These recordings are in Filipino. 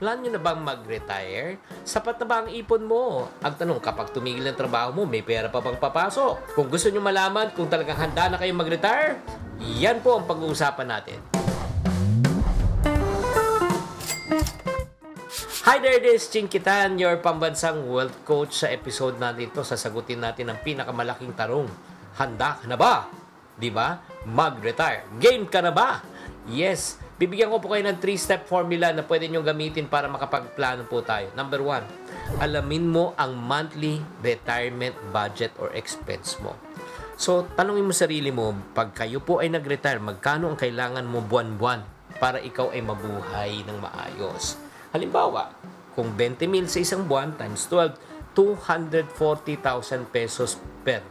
Plan nyo na bang mag-retire? Sapat na ba ang ipon mo? Ang tanong, kapag tumigil ang trabaho mo, may pera pa bang papasok? Kung gusto nyo malaman kung talagang handa na kayong mag-retire, yan po ang pag-uusapan natin. Hi there, this is Ching Kitan, your pambansang wealth coach. Sa episode natin ito, sasagutin natin ang pinakamalaking tarong. Handa ka na ba? Diba? Mag-retire. Game ka na ba? Yes. Bibigyan ko po kayo ng 3-step formula na pwede nyo gamitin para makapagplano po tayo. Number 1, alamin mo ang monthly retirement budget or expense mo. So, tanungin mo sarili mo, pag kayo po ay nag-retire, magkano ang kailangan mo buwan-buwan para ikaw ay mabuhay ng maayos? Halimbawa, kung 20 mil sa isang buwan times 12, 240,000 pesos per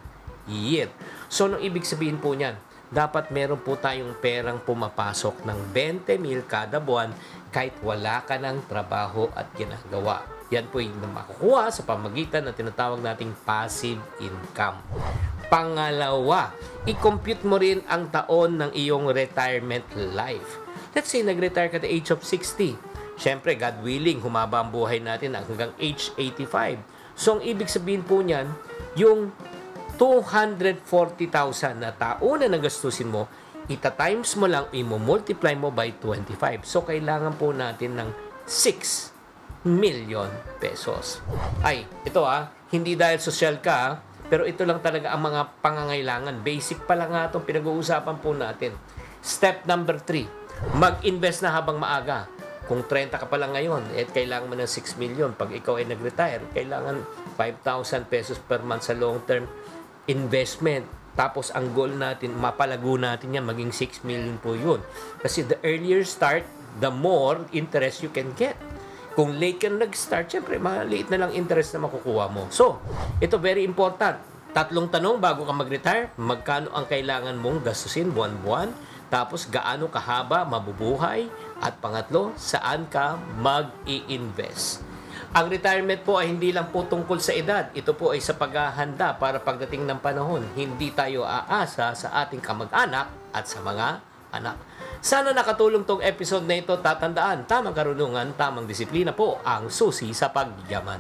year. So, anong ibig sabihin po niyan? Dapat meron po tayong perang pumapasok ng 20 mil kada buwan kahit wala ka ng trabaho at ginagawa. Yan po yung makukuha sa pamagitan ng tinatawag nating passive income. Pangalawa, i-compute mo rin ang taon ng iyong retirement life. Let's say, nag-retire ka at the age of 60. Siyempre, God willing, humaba ang buhay natin hanggang age 85. So, ang ibig sabihin po niyan, yung 240,000 na taon na nagastusin mo, ita-times mo lang, i-multiply mo by 25. So, kailangan po natin ng 6 million pesos. Ay, ito hindi dahil social ka, pero ito lang talaga ang mga pangangailangan. Basic pa lang nga itong pinag-uusapan po natin. Step number 3, mag-invest na habang maaga. Kung 30 ka pa lang ngayon, kailangan mo ng 6 million. Pag ikaw ay nag-retire, kailangan 5,000 pesos per month sa long-term investment. Tapos, ang goal natin, mapalago natin yan, maging 6 million po yun. Kasi the earlier start, the more interest you can get. Kung late ka nag-start, syempre, maliit na lang interest na makukuha mo. So, ito very important. 3 tanong bago ka mag-retire. Magkano ang kailangan mong gastusin buwan-buwan? Tapos, gaano kahaba mabubuhay? At pangatlo, saan ka mag-i-invest? Ang retirement po ay hindi lang po tungkol sa edad. Ito po ay sa paghahanda para pagdating ng panahon. Hindi tayo aasa sa ating kamag-anak at sa mga anak. Sana nakatulong tong episode na ito. Tatandaan, tamang karunungan, tamang disiplina po ang susi sa pagyaman.